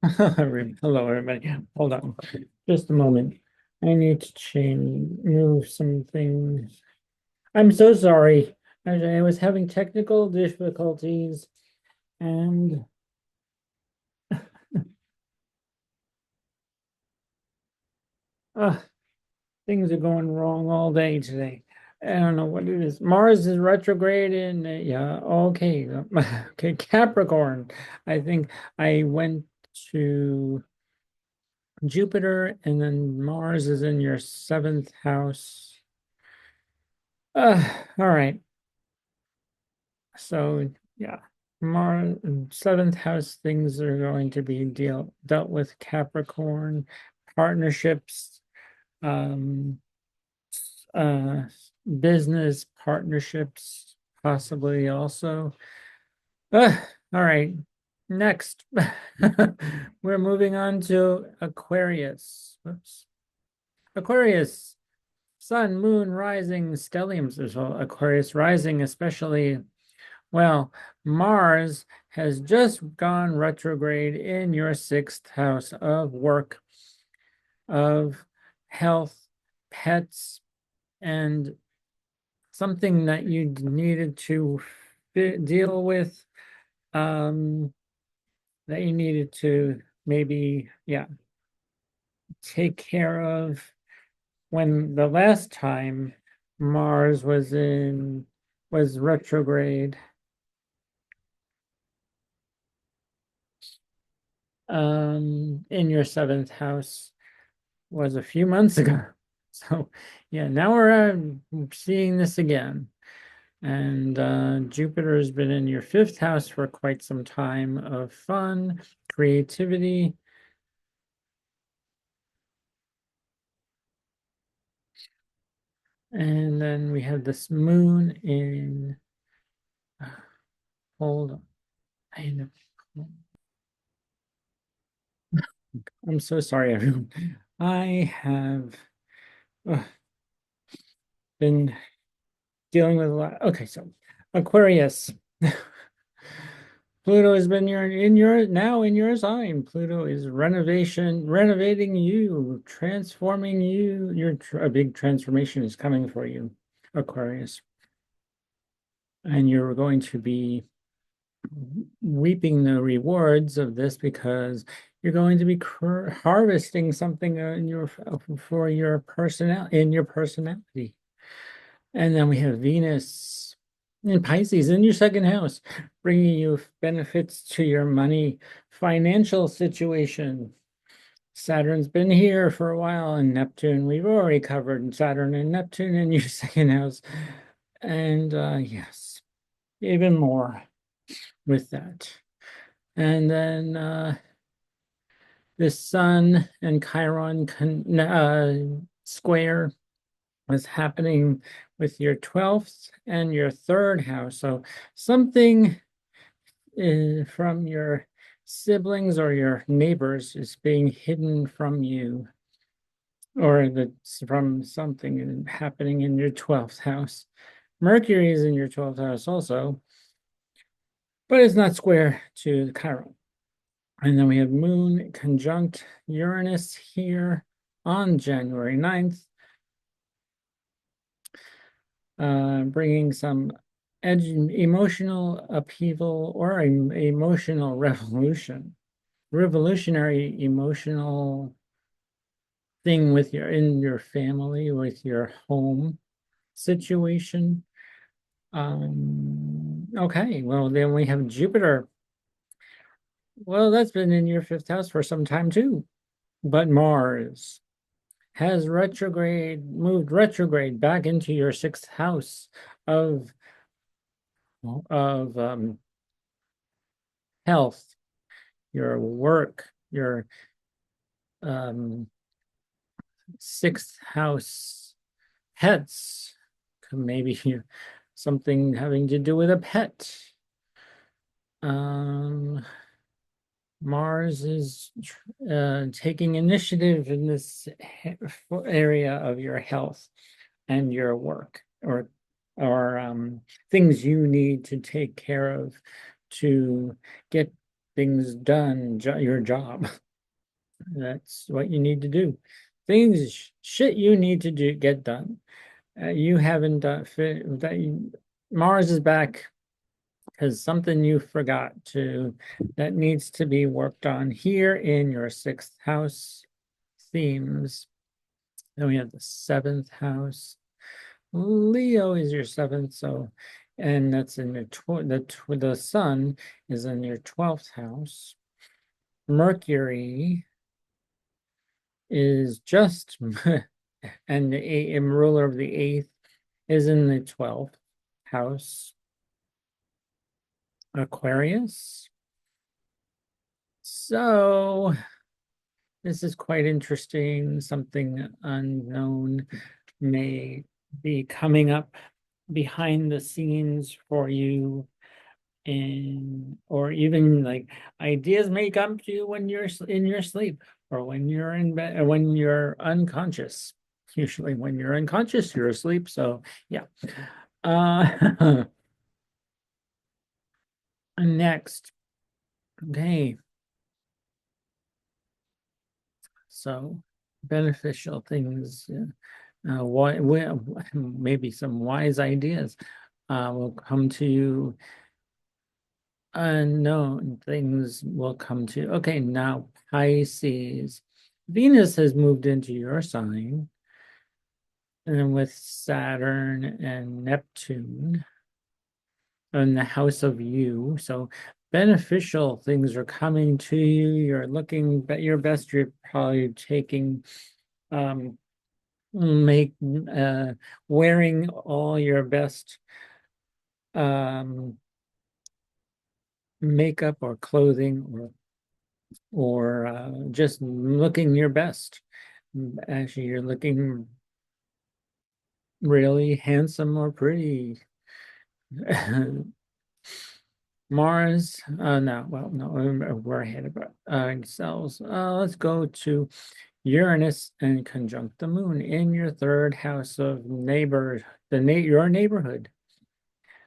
Hello, everybody. Hold on just a moment. I need to move some things. I'm so sorry. I was having technical difficulties and uh, things are going wrong all day today. I don't know what it is. Mars is retrograde in, yeah, okay. Okay, Capricorn. I think I went to Jupiter and then Mars is in your seventh house. All right. So yeah, Mars seventh house things are going to be dealt with Capricorn partnerships, um, uh, business partnerships, possibly also. Uh, all right, next we're moving on to Aquarius. Whoops. Aquarius, Sun, Moon, Rising, stelliums as well. Aquarius rising, especially. Well, Mars has just gone retrograde in your sixth house of work, of health, pets, and something that you needed to deal with, um, that you needed to maybe, yeah, take care of when the last time Mars was retrograde. In your seventh house was a few months ago. So yeah, now we're seeing this again. And Jupiter has been in your fifth house for quite some time of fun, creativity. And then we have this moon in, hold on. I know. I'm so sorry, everyone. I have uh, been dealing with a lot. Okay, so Aquarius. Pluto has been now in your sign. Pluto is renovating you, transforming you. A big transformation is coming for you, Aquarius. And you're going to be reaping the rewards of this because you're going to be harvesting something in your for your personality. And then we have Venus in Pisces in your second house, bringing you benefits to your money, financial situation. Saturn's been here for a while, and Neptune, we've already covered Saturn and Neptune in your second house. And yes, even more with that. And then the Sun and Chiron square was happening with your 12th and your third house. So something from your siblings or your neighbors is being hidden from you, or that's from something happening in your 12th house. Mercury is in your 12th house also, but it's not square to Chiron. And then we have Moon conjunct Uranus here on January 9th, bringing some emotional upheaval or emotional revolutionary emotional thing with in your family, with your home situation. Okay, well, then we have Jupiter. Well, that's been in your fifth house for some time too. But Mars has moved retrograde back into your sixth house of of health, your work, your um, sixth house pets, maybe something having to do with a pet. Um, Mars is taking initiative in this area of your health and your work, or things you need to take care of to get things done, your job. That's what you need to do. Things, shit you need to do, get done. You haven't done, Mars is back because something you forgot to, that needs to be worked on here in your sixth house themes. Then we have the seventh house. Leo is your seventh, so, and that's in your the sun is in your 12th house. Mercury is just and the ruler of the eighth is in the 12th house. Aquarius. So this is quite interesting. Something unknown may be coming up behind the scenes for you, and or even like ideas may come to you when you're in your sleep or when you're in bed, when you're unconscious. Usually when you're unconscious, you're asleep. So yeah. Next. Okay. So beneficial things. What maybe some wise ideas will come to you. Unknown things will come to you. Okay, now Pisces. Venus has moved into your sign, and with Saturn and Neptune in the house of you. So beneficial things are coming to you. You're looking at your best. You're probably taking make wearing all your best makeup or clothing or just looking your best. Actually, you're looking really handsome or pretty. Mars, no, well, no, we're ahead of ourselves. Let's go to Uranus and conjunct the moon in your third house of your neighborhood,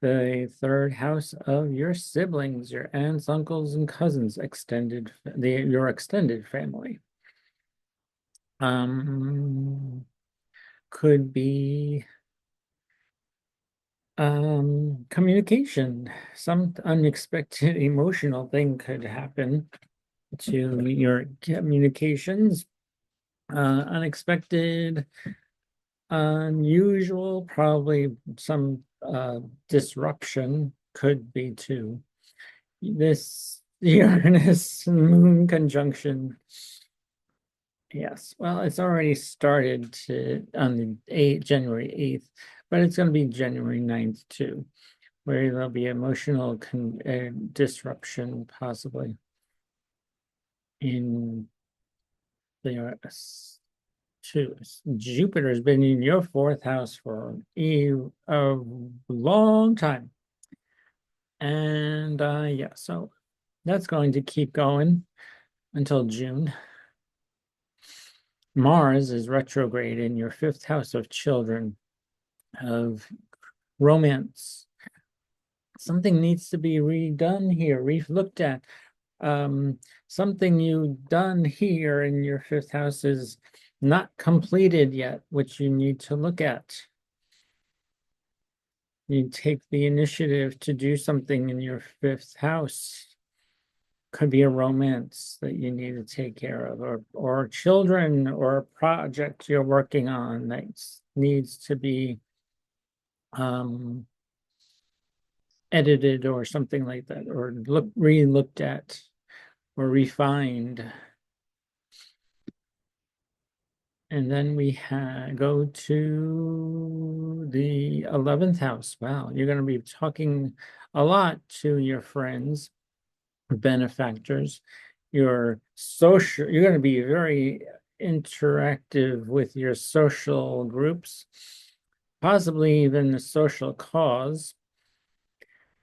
the third house of your siblings, your aunts, uncles, and cousins, your extended family. Could be communication. Some unexpected emotional thing could happen to your communications. Unexpected, unusual, probably some disruption could be too. This Uranus moon conjunction. Yes, well, it's already started on the January 8th, but it's going to be January 9th too, where there'll be emotional disruption possibly in the two. Jupiter has been in your fourth house for a long time. And yeah, so that's going to keep going until June. Mars is retrograde in your fifth house of children, of romance. Something needs to be redone here, looked at. Something you've done here in your fifth house is not completed yet, which you need to look at. You take the initiative to do something in your fifth house. Could be a romance that you need to take care of, or children, or a project you're working on that needs to be edited or something like that, or re-looked at or refined. And then we go to the 11th house. Wow, you're going to be talking a lot to your friends, benefactors, you're going to be very interactive with your social groups, possibly even the social cause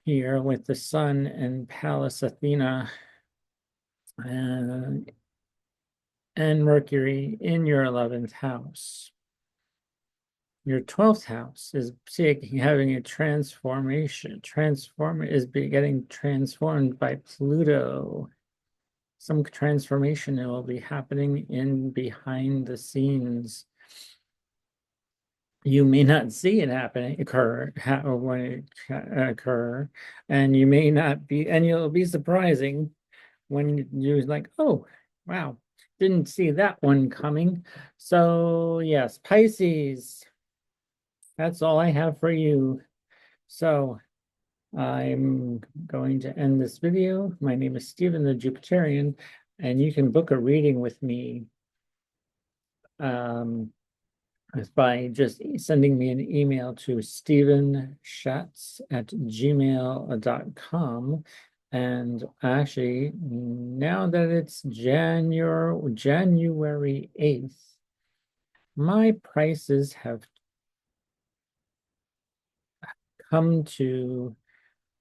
here with the Sun and Pallas Athena and Mercury in your 11th house. Your 12th house is having a transformation. Getting transformed by Pluto. Some transformation will be happening in behind the scenes. You may not see it when it occur, and you may not be, and you'll be surprising when you're like, oh, wow, didn't see that one coming. So yes, Pisces, that's all I have for you. So I'm going to end this video. My name is Stephen the Jupiterian, and you can book a reading with me by just sending me an email to stevenschatz@gmail.com. And actually, now that it's January 8th, my prices have come to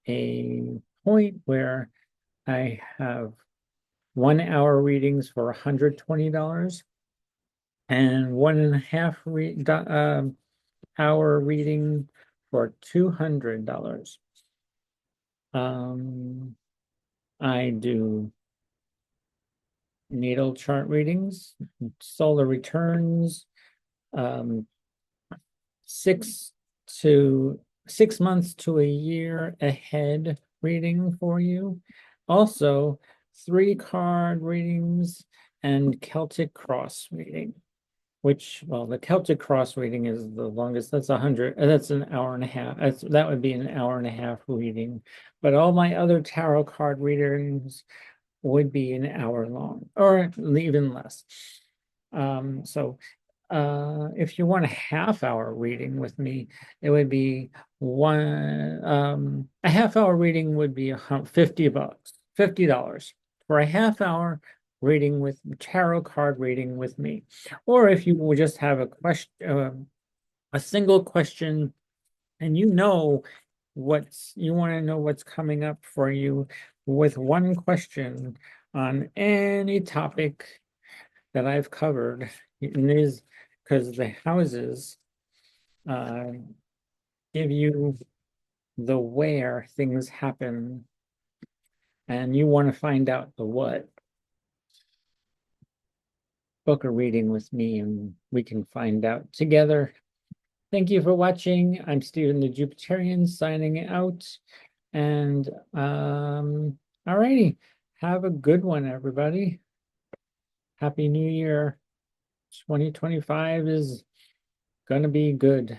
a point where I have 1 hour readings for $120 and 1.5 hour reading for $200. I do natal chart readings, solar returns, 6 months to a year ahead reading for you. Also, 3-card readings and Celtic cross reading, which, well, the Celtic cross reading is the longest. That's an hour and a half. That would be an hour and a half reading. But all my other tarot card readings would be an hour long, or even less. If you want a half-hour reading with me, it would be a half-hour reading would be $50 for a half-hour reading with tarot card reading with me. Or if you would just have a question, a single question, and you want to know what's coming up for you with one question on any topic that I've covered. It is because the houses give you the where things happen, and you want to find out the what. Book a reading with me and we can find out together. Thank you for watching. I'm Stephen the Jupiterian signing out. And alrighty, have a good one, everybody. Happy New Year. 2025 is gonna be good.